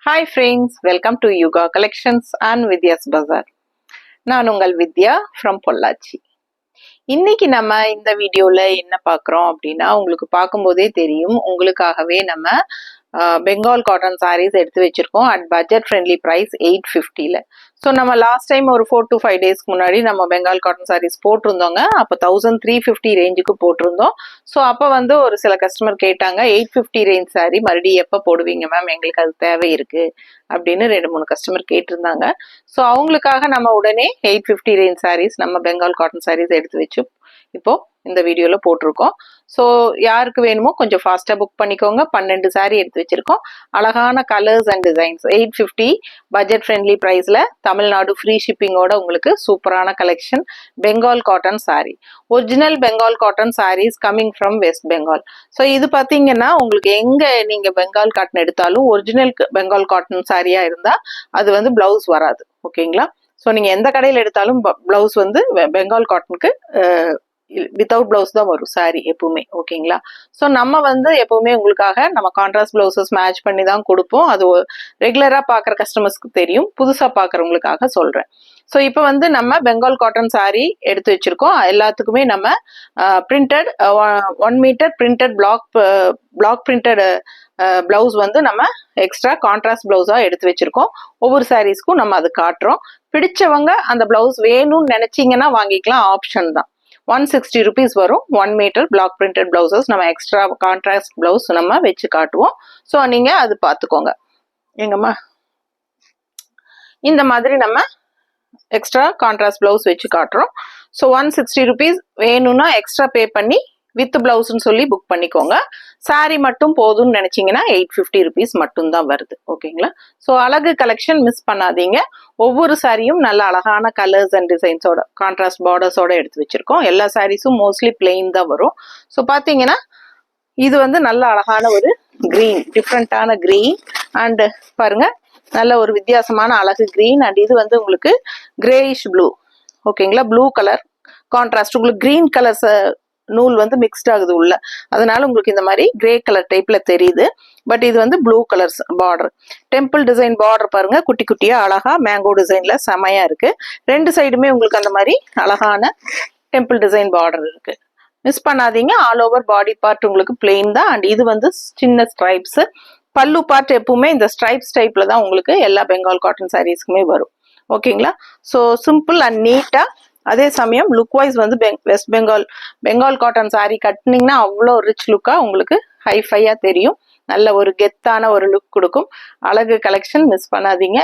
Hi friends, welcome to Yuga Collections and Vidya's Bazaar. நான் உங்கள் வித்யா from Pollachi. இன்னைக்கு நம்ம இந்த வீடியோல என்ன பார்க்குறோம் அப்படின்னா, உங்களுக்கு பார்க்கும்போதே தெரியும், உங்களுக்காகவே நம்ம பெங்கால் காட்டன் சாரீஸ் எடுத்து வச்சிருக்கோம் அட் பட்ஜெட் ஃப்ரெண்ட்லி ப்ரைஸ் 850ல. ஸோ நம்ம லாஸ்ட் டைம் ஒரு 4 to 5 டேஸ்க்கு முன்னாடி நம்ம பெங்கால் காட்டன் சாரீஸ் போட்டிருந்தோங்க. அப்போ 1350 ரேஞ்சுக்கு போட்டிருந்தோம். ஸோ அப்போ வந்து ஒரு சில கஸ்டமர் கேட்டாங்க, 850 ரேஞ்ச் சாரீ மறுபடியும் எப்போ போடுவீங்க மேம், எங்களுக்கு அது தேவை இருக்கு அப்படின்னு 2-3 கஸ்டமர் கேட்டிருந்தாங்க. ஸோ அவங்களுக்காக நம்ம உடனே 850 ரேஞ்ச் சாரீஸ் நம்ம பெங்கால் காட்டன் சாரீஸ் எடுத்து வச்சு இப்போ இந்த வீடியோல போட்டிருக்கோம். ஸோ யாருக்கு வேணுமோ கொஞ்சம் ஃபாஸ்டா புக் பண்ணிக்கோங்க. 12 சாரீ எடுத்து வச்சிருக்கோம். அழகான colours and designs. 850 budget friendly பிரைஸ்ல தமிழ்நாடு ஃப்ரீ ஷிப்பிங்கோட உங்களுக்கு சூப்பரான collection Bengal cotton sari. Original Bengal cotton saris coming from West Bengal. So இது பார்த்தீங்கன்னா உங்களுக்கு எங்க நீங்க பெங்கால் காட்டன் எடுத்தாலும் ஒரிஜினல் பெங்கால் காட்டன் சாரியா இருந்தா அது வந்து பிளவுஸ் வராது. ஓகேங்களா? ஸோ நீங்க எந்த கடையில் எடுத்தாலும் பிளவுஸ் வந்து பெங்கால் காட்டனுக்கு வித்தவுட் பிளவுஸ் தான் வரும் சாரி எப்பவுமே. ஓகேங்களா? ஸோ நம்ம வந்து எப்பவுமே உங்களுக்காக நம்ம கான்ட்ராஸ்ட் பிளவுசஸ் மேட்ச் பண்ணி தான் கொடுப்போம். அது ரெகுலரா பார்க்குற கஸ்டமர்ஸ்க்கு தெரியும், புதுசா பார்க்குறவங்களுக்காக சொல்றேன். ஸோ இப்போ வந்து நம்ம பெங்கால் காட்டன் சாரீ எடுத்து வச்சிருக்கோம். எல்லாத்துக்குமே நம்ம printed 1 metre printed block printed blouse வந்து நம்ம எக்ஸ்ட்ரா கான்ட்ராஸ்ட் பிளவுஸா எடுத்து வச்சிருக்கோம். ஒவ்வொரு சாரீஸ்க்கும் நம்ம அது காட்டுறோம். பிடிச்சவங்க அந்த பிளவுஸ் வேணும்னு நினைச்சீங்கன்னா வாங்கிக்கலாம், ஆப்ஷன் தான். 160 rupees வரும். 1 மீட்டர் பிளாக் பிரிண்டட் பிளவுசஸ் நம்ம எக்ஸ்ட்ரா கான்ட்ராஸ்ட் பிளவுஸ் நம்ம வச்சு காட்டுவோம். ஸோ நீங்க அது பார்த்துக்கோங்க. எங்கம்மா இந்த மாதிரி நம்ம எக்ஸ்ட்ரா கான்ட்ராஸ்ட் பிளவுஸ் வச்சு காட்டுறோம். ஸோ 160 rupees வேணும்னா எக்ஸ்ட்ரா பே பண்ணி வித் பிளவுஸ்ன்னு சொல்லி புக் பண்ணிக்கோங்க. சாரி மட்டும் போதும்னு நினைச்சீங்கன்னா 850 rupees மட்டும் தான் வருது. ஓகேங்களா? ஸோ அழகு கலெக்ஷன் மிஸ் பண்ணாதீங்க. ஒவ்வொரு சாரியும் நல்ல அழகான கலர்ஸ் அண்ட் டிசைன்ஸோட கான்ட்ராஸ்ட் பார்டர்ஸோட எடுத்து வச்சிருக்கோம். எல்லா சாரீஸும் மோஸ்ட்லி பிளெயின் தான் வரும். ஸோ பார்த்தீங்கன்னா இது வந்து நல்ல அழகான ஒரு கிரீன், டிஃப்ரெண்டான கிரீன் அண்ட் பாருங்க நல்ல ஒரு வித்தியாசமான அழகு கிரீன் அண்ட் இது வந்து உங்களுக்கு கிரேயிஷ் ப்ளூ. ஓகேங்களா? ப்ளூ கலர் கான்ட்ராஸ்ட் உங்களுக்கு கிரீன் கலர்ஸ் நூல் வந்து மிக்ஸ்ட் ஆகுது உள்ள, அதனால உங்களுக்கு இந்த மாதிரி கிரே கலர் டைப்ல தெரியுது. பட் இது வந்து blue colours border. Temple design border பாருங்க, குட்டி குட்டியா அழகா மேங்கோ டிசைன்ல செமையா இருக்கு. ரெண்டு சைடுமே உங்களுக்கு அந்த மாதிரி அழகான டெம்பிள் டிசைன் பார்டர் இருக்கு. மிஸ் பண்ணாதீங்க. ஆல் ஓவர் பாடி பார்ட் உங்களுக்கு பிளெயின் தான் அண்ட் இது வந்து சின்ன ஸ்ட்ரைப்ஸ். பல்லு பார்ட் எப்பவுமே இந்த ஸ்ட்ரைப்ஸ் டைப்ல தான் உங்களுக்கு எல்லா பெங்கால் காட்டன் சாரீஸ்க்குமே வரும். ஓகேங்களா? ஸோ சிம்பிள் அண்ட் நீட்டா, அதே சமயம் லுக் வைஸ் வந்து வெஸ்ட் பெங்கால் காட்டன் சாரீ கட்டினீங்கன்னா அவ்வளோ ரிச் லுக்கா உங்களுக்கு ஹைஃபையா தெரியும். நல்ல ஒரு கெத்தான ஒரு லுக் கொடுக்கும். அழகு கலெக்ஷன் மிஸ் பண்ணாதீங்க.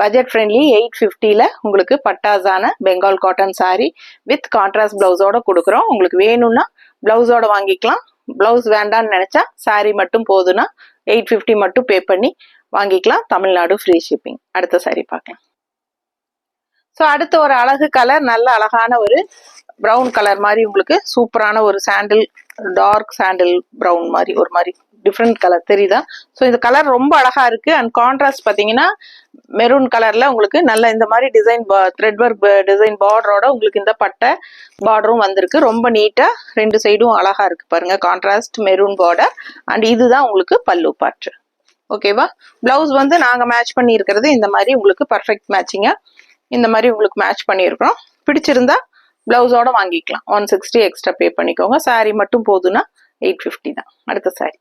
பட்ஜெட் ஃப்ரெண்ட்லி 850ல உங்களுக்கு பட்டாஸான Bengal cotton sari with contrast பிளவுஸோட கொடுக்குறோம். உங்களுக்கு வேணும்னா பிளவுஸோட வாங்கிக்கலாம். பிளவுஸ் வேண்டான்னு நினைச்சா சாரீ மட்டும் போதுன்னா 850 மட்டும் பே பண்ணி வாங்கிக்கலாம். Tamil Nadu free shipping. அடுத்த சாரீ பார்க்கலாம். ஸோ அடுத்த ஒரு அழகு கலர், நல்ல அழகான ஒரு ப்ரௌன் கலர் மாதிரி உங்களுக்கு சூப்பரான ஒரு சாண்டில், டார்க் சாண்டில் ப்ரௌன் மாதிரி ஒரு மாதிரி டிஃப்ரெண்ட் கலர் தெரியுதா? ஸோ இந்த கலர் ரொம்ப அழகா இருக்கு அண்ட் கான்ட்ராஸ்ட் பார்த்தீங்கன்னா மெரூன் கலர்ல உங்களுக்கு நல்ல இந்த மாதிரி டிசைன் த்ரெட் ஒர்க் டிசைன் பார்டரோட உங்களுக்கு இந்த பட்டை பார்டரும் வந்திருக்கு. ரொம்ப நீட்டா ரெண்டு சைடும் அழகா இருக்கு பாருங்க. கான்ட்ராஸ்ட் மெரூன் பார்டர் அண்ட் இதுதான் உங்களுக்கு பல்லு பார்ட். ஓகேவா? பிளவுஸ் வந்து நாங்க மேட்ச் பண்ணி இருக்கிறது இந்த மாதிரி உங்களுக்கு பர்ஃபெக்ட் மேட்சிங்கா இந்த மாதிரி உங்களுக்கு மேட்ச் பண்ணியிருக்கிறோம். பிடிச்சிருந்தா பிளவுஸோட வாங்கிக்கலாம். 160 எக்ஸ்ட்ரா பே பண்ணிக்கோங்க. சாரி மட்டும் போதுன்னா 850 தான். அடுத்த சாரி.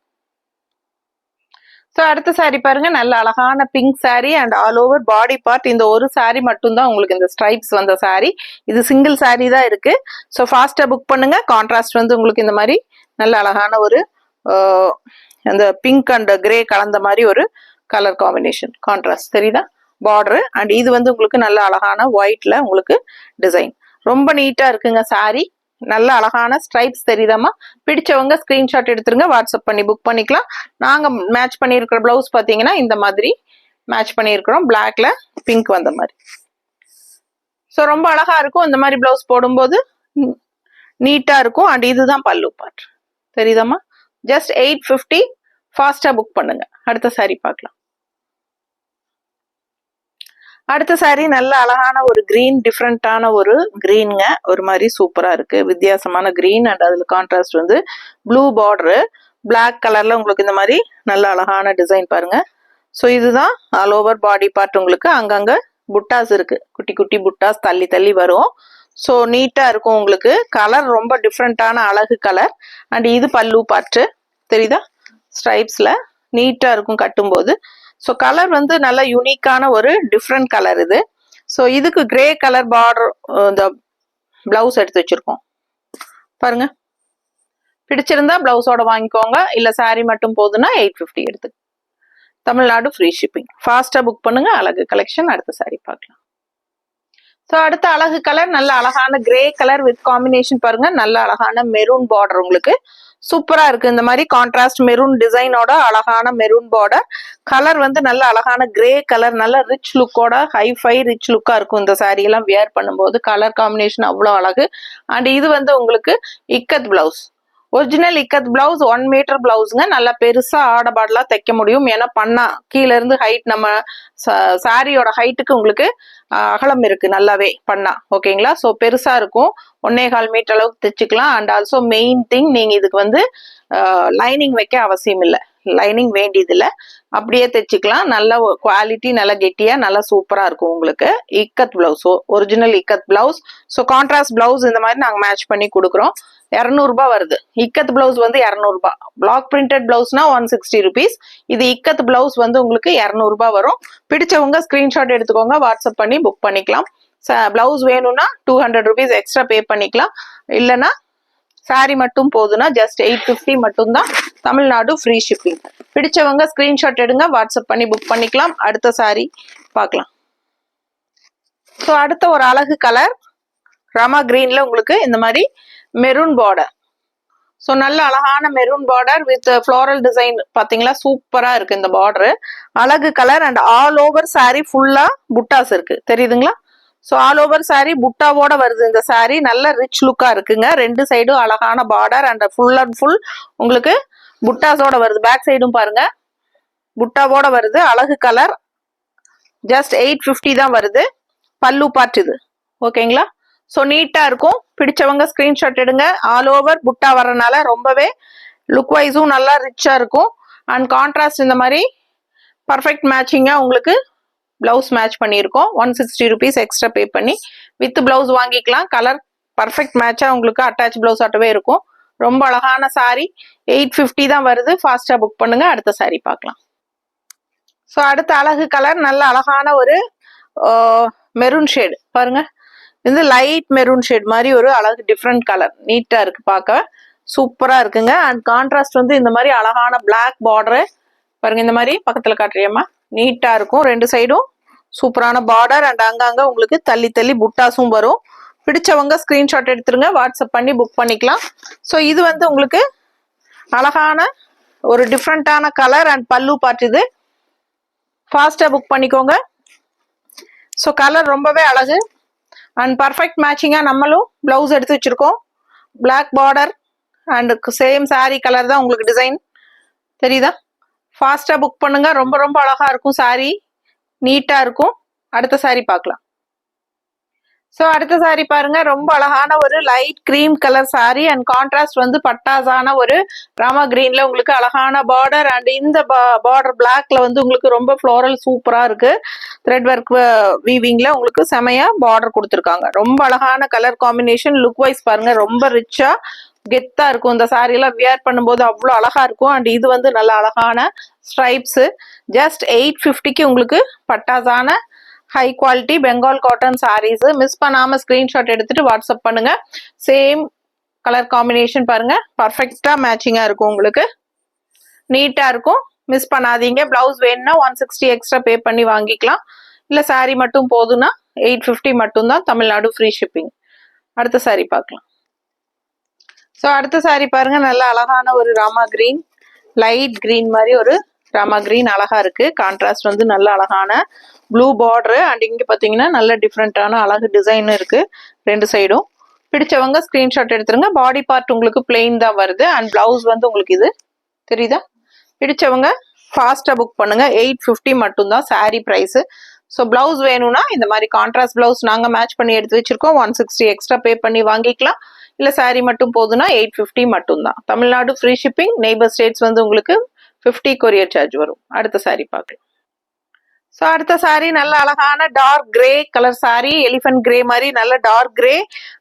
ஸோ அடுத்த சாரி பாருங்க, நல்ல அழகான pink sorry and all over body part இந்த ஒரு சாரி மட்டும் தான் உங்களுக்கு இந்த ஸ்ட்ரைப்ஸ் வந்த சாரி. இது சிங்கிள் சாரி தான் இருக்கு. ஸோ ஃபாஸ்டா புக் பண்ணுங்க. கான்ட்ராஸ்ட் வந்து உங்களுக்கு இந்த மாதிரி நல்ல அழகான ஒரு அந்த பிங்க் அண்ட் கிரே கலந்த மாதிரி ஒரு கலர் காம்பினேஷன் கான்ட்ராஸ்ட் தெரியுதா? பார்டர் அண்ட் இது வந்து உங்களுக்கு நல்ல அழகான ஒயிட்ல உங்களுக்கு டிசைன் ரொம்ப நீட்டா இருக்குங்க. சாரி நல்ல அழகான ஸ்ட்ரைப்ஸ் தெரியுதாமா? பிடிச்சவங்க ஸ்கிரீன்ஷாட் எடுத்துருங்க, வாட்ஸ்அப் பண்ணி புக் பண்ணிக்கலாம். நாங்க மேட்ச் பண்ணியிருக்கிற பிளவுஸ் பார்த்தீங்கன்னா இந்த மாதிரி மேட்ச் பண்ணியிருக்கிறோம். பிளாக்ல பிங்க் வந்த மாதிரி. ஸோ ரொம்ப அழகா இருக்கும். இந்த மாதிரி பிளவுஸ் போடும்போது நீட்டா இருக்கும் அண்ட் இதுதான் பல்லு பார்ட் தெரியுதாமா? ஜஸ்ட் 850. ஃபாஸ்டா புக் பண்ணுங்க. அடுத்த சாரி பார்க்கலாம். அடுத்த சாரி நல்ல அழகான ஒரு கிரீன், டிஃப்ரெண்டான ஒரு கிரீனுங்க. ஒரு மாதிரி சூப்பரா இருக்கு. வித்தியாசமான கிரீன் அண்ட் அதுல கான்ட்ராஸ்ட் வந்து ப்ளூ பார்டரு, பிளாக் கலர்ல உங்களுக்கு இந்த மாதிரி நல்ல அழகான டிசைன் பாருங்க. ஸோ இதுதான் ஆல் ஓவர் பாடி பார்ட். உங்களுக்கு அங்கங்கே புட்டாஸ் இருக்கு, குட்டி குட்டி புட்டாஸ் தள்ளி தள்ளி வரும். ஸோ நீட்டாக இருக்கும் உங்களுக்கு. கலர் ரொம்ப டிஃப்ரெண்ட்டான அழகு கலர். அண்ட் இது பல்லு பார்ட்டு தெரியுதா, ஸ்ட்ரைப்ஸில் நீட்டாக இருக்கும் கட்டும்போது. ஸோ கலர் வந்து நல்ல யூனிக்கான ஒரு டிஃப்ரெண்ட் கலர் இது. ஸோ இதுக்கு கிரே கலர் பார்டர் இந்த பிளவுஸ் எடுத்து வச்சிருக்கோம் பாருங்க. பிடிச்சிருந்தா பிளவுஸோட வாங்கிக்கோங்க, இல்லை சாரி மட்டும் போதுன்னா 850 எடுத்து. Tamil Nadu free shipping. ஃபாஸ்ட்டாக புக் பண்ணுங்க. அழகு கலெக்ஷன். அடுத்த சாரி பார்க்கலாம். ஸோ அடுத்த அழகு கலர் நல்ல அழகான கிரே கலர் வித் காம்பினேஷன் பாருங்க. நல்ல அழகான மெரூன் பார்டர் உங்களுக்கு சூப்பரா இருக்கு. இந்த மாதிரி கான்ட்ராஸ்ட் மெரூன் டிசைனோட அழகான மெரூன் பார்டர். கலர் வந்து நல்ல அழகான கிரே கலர், நல்ல ரிச் லுக்கோட ஹைஃபை ரிச் லுக்கா இருக்கும் இந்த சாரி எல்லாம் வியர் பண்ணும்போது. கலர் காம்பினேஷன் அவ்வளோ அழகு. அண்ட் இது வந்து உங்களுக்கு ikat blouse, original ikat blouse 1 metre பிளவுஸுங்க. நல்லா பெருசா ஆடபாடலாம் தைக்க முடியும். ஏன்னா பண்ணா கீழே இருந்து ஹைட் நம்ம சாரியோட ஹைட்டுக்கு உங்களுக்கு அகலம் இருக்கு நல்லாவே பண்ணா. ஓகேங்களா? ஸோ பெருசா இருக்கும், 1.25 மீட்டர் அளவுக்கு தைச்சுக்கலாம். அண்ட் ஆல்சோ மெயின் திங், நீங்க இதுக்கு வந்து லைனிங் வைக்க அவசியம் இல்லை, லைனிங் வேண்டியதில்லை, அப்படியே தைச்சுக்கலாம். நல்ல குவாலிட்டி, நல்ல கெட்டியா, நல்லா சூப்பரா இருக்கும் உங்களுக்கு. Ikat blouse, original ikat blouse. So contrast blouse இந்த மாதிரி நாங்கள் மேட்ச் பண்ணி கொடுக்குறோம். 200 ரூபாய் வருது. இக்கத் பிளவுஸ் வந்து 200 ரூபாய். பிளாக் பிரிண்டட் பிளவுஸ்னா 160 ருபீஸ். இது இக்கத் பிளவுஸ் வந்து உங்களுக்கு 200 ரூபாய் வரும். பிடிச்சவங்க ஸ்கிரீன்ஷாட் எடுத்துக்கோங்க, வாட்ஸ்அப் பண்ணி புக் பண்ணிக்கலாம். பிளவுஸ் வேணும்னா 200 ருபீஸ் எக்ஸ்ட்ரா பே பண்ணிக்கலாம். இல்லைன்னா சாரி மட்டும் போதுன்னா ஜஸ்ட் 850 மட்டும்தான். Tamil Nadu free shipping. பிடிச்சவங்க ஸ்கிரீன்ஷாட் எடுங்க, வாட்ஸ்அப் பண்ணி புக் பண்ணிக்கலாம். அடுத்த சாரி பார்க்கலாம். ஸோ அடுத்த ஒரு அழகு கலர் ராமா கிரீன்ல உங்களுக்கு இந்த மாதிரி மெரூன் பார்டர். ஸோ நல்ல அழகான maroon border with floral design பார்த்தீங்களா, சூப்பரா இருக்கு இந்த பார்டரு. அழகு colour. And all over sorry ஃபுல்லா புட்டாஸ் இருக்கு, தெரியுதுங்களா? ஸோ ஆல் ஓவர் சாரி புட்டாவோட வருது இந்த சாரி. நல்ல ரிச் லுக்கா இருக்குங்க. 2 சைடும் அழகான border and full and full உங்களுக்கு புட்டாஸோட வருது. பேக் சைடும் பாருங்க புட்டாவோட வருது. அழகு கலர். ஜஸ்ட் 850 தான் வருது. பல்லு பார்ட் இது. ஓகேங்களா? ஸோ நீட்டா இருக்கும். பிடிச்சவங்க ஸ்கிரீன்ஷாட் எடுங்க. ஆல் ஓவர் புட்டா வரனால ரொம்பவே லுக் வைஸும் நல்லா ரிச்சா இருக்கும். அண்ட் கான்ட்ராஸ்ட் இந்த மாதிரி பர்ஃபெக்ட் மேட்சிங்கா உங்களுக்கு பிளவுஸ் மேட்ச் பண்ணியிருக்கோம். 160 ருபீஸ் எக்ஸ்ட்ரா பே பண்ணி வித் பிளவுஸ் வாங்கிக்கலாம். கலர் பர்ஃபெக்ட் மேட்சா உங்களுக்கு அட்டாச் பிளவுஸ் ஆட்டவே இருக்கும். ரொம்ப அழகான சாரி. 850 தான் வருது. ஃபாஸ்டா புக் பண்ணுங்க. அடுத்த சாரி பார்க்கலாம். ஸோ அடுத்த அழகு கலர் நல்ல அழகான ஒரு மெரூன் ஷேடு பாருங்க. இது லைட் மெரூன் ஷேட் மாதிரி ஒரு அழகு டிஃப்ரெண்ட் கலர். நீட்டா இருக்கு, பார்க்க சூப்பரா இருக்குங்க. அண்ட் கான்ட்ராஸ்ட் வந்து இந்த மாதிரி அழகான பிளாக் பார்டரு பாருங்க. இந்த மாதிரி பக்கத்துல காட்டுறியம்மா, நீட்டா இருக்கும். 2 சைடும் சூப்பரான பார்டர். அண்ட் அங்கங்க உங்களுக்கு தள்ளி தள்ளி புட்டாஸும் வரும். பிடிச்சவங்க ஸ்கிரீன்ஷாட் எடுத்துருங்க, வாட்ஸ்அப் பண்ணி புக் பண்ணிக்கலாம். ஸோ இது வந்து உங்களுக்கு அழகான ஒரு டிஃப்ரெண்டான கலர் அண்ட் பல்லு பார்ட். இது ஃபாஸ்டா புக் பண்ணிக்கோங்க. ஸோ கலர் ரொம்பவே அழகு அண்ட் பர்ஃபெக்ட் மேட்சிங்கா நம்மளும் பிளவுஸ் எடுத்து வச்சிருக்கோம். Block border and same sari colour தான் உங்களுக்கு டிசைன் தெரியுதா? ஃபாஸ்டா புக் பண்ணுங்க. ரொம்ப ரொம்ப அழகா இருக்கும் சாரி, நீட்டா இருக்கும். அடுத்த சாரி பார்க்கலாம். ஸோ அடுத்த சாரி பாருங்க. ரொம்ப அழகான ஒரு light cream colour sorry and contrast வந்து பட்டாசான ஒரு ராமா கிரீன்ல உங்களுக்கு அழகான பார்டர். அண்ட் இந்த பார்டர் பிளாக்ல வந்து உங்களுக்கு ரொம்ப ஃப்ளோரல் சூப்பரா இருக்கு. த்ரெட் ஒர்க் வீவிங்ல உங்களுக்கு செமையா பார்டர் கொடுத்துருக்காங்க. ரொம்ப அழகான கலர் காம்பினேஷன். லுக் வைஸ் பாருங்க, ரொம்ப ரிச்சா கெத்தா இருக்கும். இந்த சாரி எல்லாம் வியர் பண்ணும்போது அவ்வளோ அழகா இருக்கும். அண்ட் இது வந்து நல்ல அழகான ஸ்ட்ரைப்ஸ். ஜஸ்ட் 850க்கு உங்களுக்கு பட்டாசான high quality Bengal cotton saris. Miss பண்ணாம ஸ்கிரீன்ஷாட் எடுத்துட்டு வாட்ஸ்அப் பண்ணுங்க. சேம் கலர் காம்பினேஷன் பாருங்க, பர்ஃபெக்டா மேட்சிங்கா இருக்கும் உங்களுக்கு. நீட்டா இருக்கும், மிஸ் பண்ணாதீங்க. பிளவுஸ் வேணும்னா 160 எக்ஸ்ட்ரா பே பண்ணி வாங்கிக்கலாம். இல்ல சாரி மட்டும் போதும்னா 850 மட்டும் தான். Tamil Nadu free shipping. அடுத்த சாரி பார்க்கலாம். ஸோ அடுத்த சாரி பாருங்க. நல்ல அழகான ஒரு ராமா கிரீன், லைட் கிரீன் மாதிரி ஒரு ராமா கிரீன் அழகா இருக்கு. கான்ட்ராஸ்ட் வந்து நல்ல அழகான ப்ளூ பார்டரு. அண்ட் இங்க பாத்தீங்கன்னா நல்ல டிஃப்ரெண்டான அழகு டிசைன் இருக்கு 2 சைடும். பிடிச்சவங்க ஸ்கிரீன்ஷாட் எடுத்துருங்க. பாடி பார்ட் உங்களுக்கு பிளெயின் தான் வருது. அண்ட் பிளவுஸ் வந்து உங்களுக்கு இது தெரியுதா? பிடிச்சவங்க ஃபாஸ்டா புக் பண்ணுங்க. 850 மட்டும் தான் சாரி பிரைஸ். ஸோ பிளவுஸ் வேணும்னா இந்த மாதிரி கான்ட்ராஸ்ட் பிளவுஸ் நாங்க மேட்ச் பண்ணி எடுத்து வச்சிருக்கோம். 160 எக்ஸ்ட்ரா பே பண்ணி வாங்கிக்கலாம். இல்ல சாரி மட்டும் போதுன்னா 850 மட்டும் தான். Tamil Nadu free shipping. Neighbour states வந்து உங்களுக்கு 50 கொரியர் சார்ஜ் வரும். அடுத்த சாரி பார்க்கலாம். ஸோ அடுத்த சாரீ நல்ல அழகான dark grey colour sari, elephant grey மாதிரி நல்ல டார்க் கிரே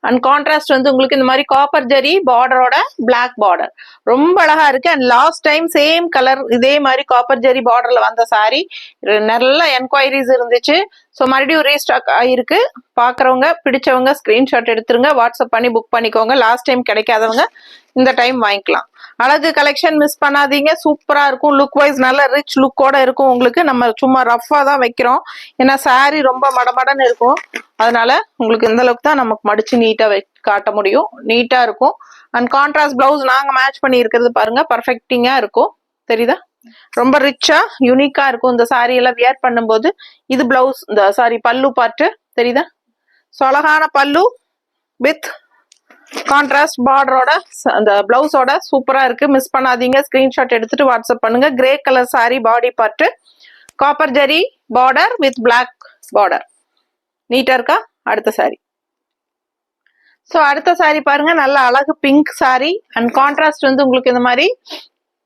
அண்ட் கான்ட்ராஸ்ட் வந்து உங்களுக்கு இந்த மாதிரி காப்பர் ஜெரி பார்டரோட பிளாக் பார்டர் ரொம்ப அழகா இருக்கு. And last time same colour இதே மாதிரி காப்பர் ஜெரி பார்டர்ல வந்த சாரீ நல்ல என்கொயரிஸ் இருந்துச்சு. ஸோ மறுபடியும் ரீஸ்டாக் ஆகிருக்கு. பார்க்குறவங்க பிடிச்சவங்க ஸ்க்ரீன்ஷாட் எடுத்துருங்க, வாட்ஸ்அப் பண்ணி புக் பண்ணிக்கோங்க. லாஸ்ட் டைம் கிடைக்காதவங்க இந்த டைம் வாங்கிக்கலாம். அழகு கலெக்ஷன் மிஸ் பண்ணாதீங்க, சூப்பரா இருக்கும். லுக் வைஸ் நல்ல ரிச் லுக்கோட இருக்கும் உங்களுக்கு. நம்ம சும்மா ரஃபா தான் வைக்கிறோம், ஏன்னா சாரி ரொம்ப மடமடன்னு இருக்கும். அதனால உங்களுக்கு இந்த அளவுக்கு தான் நமக்கு மடிச்சு நீட்டா காட்ட முடியும், நீட்டா இருக்கும். அண்ட் கான்ட்ராஸ்ட் பிளவுஸ் நாங்க மேட்ச் பண்ணி இருக்கிறது பாருங்க, பர்ஃபெக்டிங்கா இருக்கும். தெரியுதா? ரொம்ப ரிச்சா யூனிக்கா இருக்கும் இந்த சாரி எல்லாம் வியர் பண்ணும்போது. இது பிளவுஸ், இந்த சாரி பல்லு பார்ட்டு தெரியுதா? ஸோ அழகான பல்லு வித் கான்ட்ராஸ்ட் பார்டரோட அந்த பிளவுஸோட சூப்பரா இருக்கு. மிஸ் பண்ணாதீங்க, ஸ்கிரீன்ஷாட் எடுத்துட்டு வாட்ஸ்அப் பண்ணுங்க. Grey colour sari, body part, copper zari border with black border. நீட்டா இருக்கா? அடுத்த சாரி. ஸோ அடுத்த சாரி பாருங்க, நல்ல அழகு பிங்க் சாரி அண்ட் கான்ட்ராஸ்ட் வந்து உங்களுக்கு இந்த மாதிரி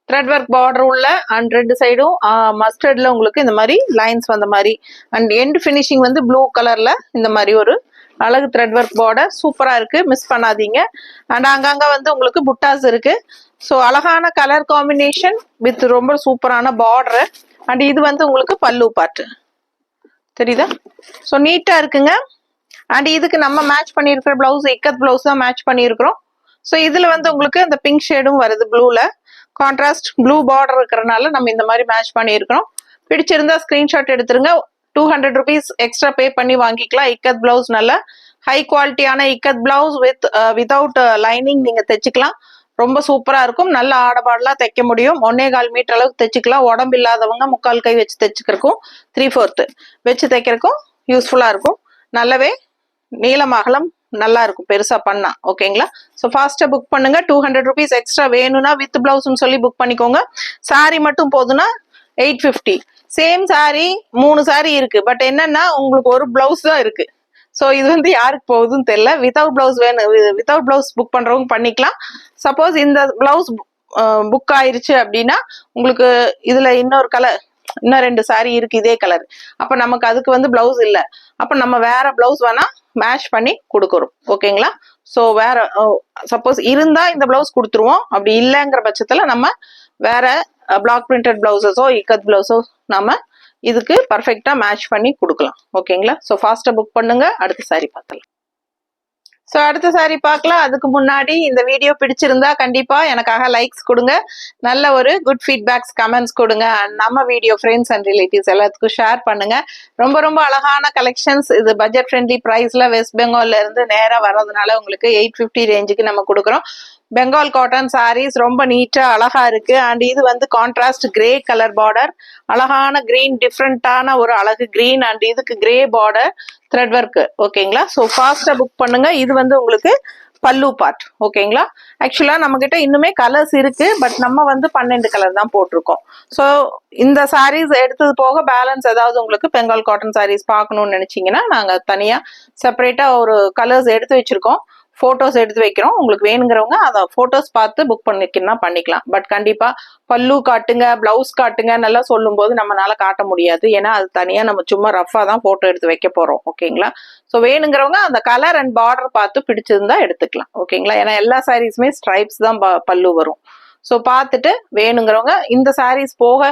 த்ரெட் ஒர்க் பார்டர் உள்ள அண்ட் ரெண்டு சைடும் மஸ்டர்ட்ல உங்களுக்கு இந்த மாதிரி லைன்ஸ் வந்த மாதிரி அண்ட் எண்ட் ஃபினிஷிங் வந்து ப்ளூ கலர்ல இந்த மாதிரி ஒரு அழகு த்ரெட் ஒர்க் பார்டர் சூப்பரா இருக்கு, மிஸ் பண்ணாதீங்க. அண்ட் அங்கங்க வந்து உங்களுக்கு புட்டாஸ் இருக்கு. ஸோ அழகான கலர் காம்பினேஷன் வித் ரொம்ப சூப்பரான பார்டர். அண்ட் இது வந்து உங்களுக்கு பல்லு பார்ட் தெரியுதா? ஸோ நீட்டா இருக்குங்க. அண்ட் இதுக்கு நம்ம மேட்ச் பண்ணியிருக்கிற பிளவுஸ் இக்கத் பிளவுஸ் தான் மேட்ச் பண்ணியிருக்கிறோம். ஸோ இதுல வந்து உங்களுக்கு இந்த பிங்க் ஷேடும் வருது ப்ளூல, கான்ட்ராஸ்ட் ப்ளூ பார்டர் இருக்கிறனால நம்ம இந்த மாதிரி மேட்ச் பண்ணியிருக்கிறோம். பிடிச்சிருந்தா ஸ்கிரீன்ஷாட் எடுத்துருங்க. 200 rupees எக்ஸ்ட்ரா பே பண்ணி வாங்கிக்கலாம். இக்கத் பிளவுஸ் நல்ல ஹை குவாலிட்டியான இக்கத் பிளவுஸ் வித்தவுட் லைனிங் நீங்க தைச்சிக்கலாம். ரொம்ப சூப்பரா இருக்கும். நல்ல ஆடபாடலாம் தைக்க முடியும். 1.25 மீட்டர் அளவுக்கு தைச்சிக்கலாம். உடம்பு இல்லாதவங்க 3/4 கை வச்சு தைச்சுக்கிறக்கும், 3/4 வச்சு தைக்கிறக்கும் யூஸ்ஃபுல்லா இருக்கும். நல்லாவே நீளம் அகலம் நல்லா இருக்கும் பெருசா பண்ணா. ஓகேங்களா? ஸோ ஃபாஸ்டா புக் பண்ணுங்க. 200 rupees எக்ஸ்ட்ரா வேணும்னா வித் பிளவுஸ்ன்னு சொல்லி புக் பண்ணிக்கோங்க. சாரி மட்டும் போதுன்னா 850. சேம் சாரி 3 சாரி இருக்கு, பட் என்னன்னா உங்களுக்கு ஒரு பிளவுஸ் தான் இருக்கு. ஸோ இது வந்து யாருக்கு போகுதுன்னு தெரியல. வித்தவுட் பிளவுஸ் வேணும், வித்தவுட் பிளவுஸ் புக் பண்றவங்க பண்ணிக்கலாம். சப்போஸ் இந்த பிளவுஸ் புக் ஆயிருச்சு அப்படின்னா உங்களுக்கு இதுல இன்னொரு கலர், இன்னும் 2 சாரி இருக்கு இதே கலர். அப்ப நமக்கு அதுக்கு வந்து பிளவுஸ் இல்ல, அப்ப நம்ம வேற பிளவுஸ் வேணா மேட்ச் பண்ணி கொடுக்குறோம். ஓகேங்களா? ஸோ வேற சப்போஸ் இருந்தா இந்த பிளவுஸ் கொடுத்துருவோம். அப்படி இல்லைங்கிற பட்சத்துல நம்ம வேற பிளாக் பிரிண்டட் பிளவுசஸோ இக்கத் பிளவுஸோ நம்ம இதுக்கு பர்ஃபெக்டா மேட்ச் பண்ணி கொடுக்கலாம். ஓகேங்களா? ஸோ ஃபாஸ்டா புக் பண்ணுங்க. அடுத்த சாரி பார்க்கலாம். ஸோ அடுத்த சாரி பார்க்கலாம். அதுக்கு முன்னாடி இந்த வீடியோ பிடிச்சிருந்தா கண்டிப்பா எனக்காக லைக்ஸ் கொடுங்க, நல்ல ஒரு குட் ஃபீட்பேக்ஸ் கமெண்ட்ஸ் கொடுங்க. நம்ம வீடியோ ஃப்ரெண்ட்ஸ் அண்ட் ரிலேட்டிவ்ஸ் எல்லாத்துக்கும் ஷேர் பண்ணுங்க. ரொம்ப ரொம்ப அழகான கலெக்ஷன்ஸ். இது பட்ஜெட் ஃப்ரெண்ட்லி பிரைஸ்ல வெஸ்ட் பெங்கால்ல இருந்து நேரா வர்றதுனால உங்களுக்கு 850 ரேஞ்சுக்கு நம்ம கொடுக்குறோம். பெங்கால் காட்டன் சாரீஸ் ரொம்ப நீட்டா அழகா இருக்கு. அண்ட் இது வந்து கான்ட்ராஸ்ட் கிரே கலர் பார்டர், அழகான கிரீன், டிஃப்ரெண்டான ஒரு அழகு கிரீன் அண்ட் இதுக்கு கிரே பார்டர் த்ரெட் ஒர்க். ஓகேங்களா? ஸோ ஃபாஸ்டா புக் பண்ணுங்க. இது வந்து உங்களுக்கு பல்லு பார்ட். ஓகேங்களா? ஆக்சுவலா நம்ம கிட்ட இன்னுமே கலர்ஸ் இருக்கு, பட் நம்ம வந்து 12 கலர் தான் போட்டிருக்கோம். ஸோ இந்த சாரீஸ் எடுத்தது போக பேலன்ஸ் ஏதாவது உங்களுக்கு பெங்கால் காட்டன் சாரீஸ் பார்க்கணும்னு நினைச்சீங்கன்னா நாங்க தனியா செப்பரேட்டா ஒரு கலர்ஸ் எடுத்து வச்சிருக்கோம், போட்டோஸ் எடுத்து வைக்கிறோம். உங்களுக்கு வேணுங்கிறவங்க அதை போட்டோஸ் பார்த்து புக் பண்ணிக்கணும்னா பண்ணிக்கலாம். பட் கண்டிப்பா பல்லு காட்டுங்க, பிளவுஸ் காட்டுங்க நல்லா சொல்லும் போது நம்மளால காட்ட முடியாது, ஏன்னா அது தனியா நம்ம சும்மா ரஃபா தான் போட்டோ எடுத்து வைக்க போறோம். ஓகேங்களா? ஸோ வேணுங்கிறவங்க அந்த கலர் அண்ட் பார்டர் பார்த்து பிடிச்சிருந்தா எடுத்துக்கலாம். ஓகேங்களா? ஏன்னா எல்லா சாரீஸுமே ஸ்ட்ரைப்ஸ் தான் பல்லு வரும். ஸோ பார்த்துட்டு வேணுங்கிறவங்க, இந்த சாரீஸ் போக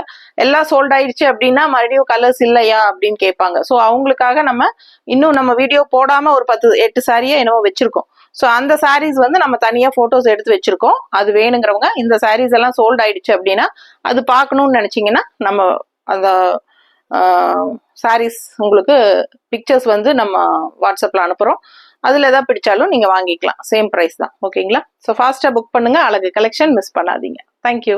எல்லாம் சோல்ட் ஆயிடுச்சு அப்படின்னா மறுபடியும் கலர்ஸ் இல்லையா அப்படின்னு கேட்பாங்க. ஸோ அவங்களுக்காக நம்ம இன்னும் நம்ம வீடியோ போடாம ஒரு 8 சாரியா என்னவோ வச்சிருக்கோம். ஸோ அந்த சாரீஸ் வந்து நம்ம தனியா போட்டோஸ் எடுத்து வச்சிருக்கோம். அது வேணுங்கிறவங்க, இந்த சாரீஸ் எல்லாம் சோல்ட் ஆயிடுச்சு அப்படின்னா அது பார்க்கணும்னு நினைச்சீங்கன்னா நம்ம அந்த சாரீஸ் உங்களுக்கு பிக்சர்ஸ் வந்து நம்ம வாட்ஸ்அப்ல அனுப்புறோம். அதுல ஏதாவது பிடிச்சாலும் நீங்க வாங்கிக்கலாம். சேம் பிரைஸ் தான். ஓகேங்களா? ஸோ ஃபாஸ்டா புக் பண்ணுங்க. அழகு கலெக்ஷன் மிஸ் பண்ணாதீங்க. தேங்க்யூ.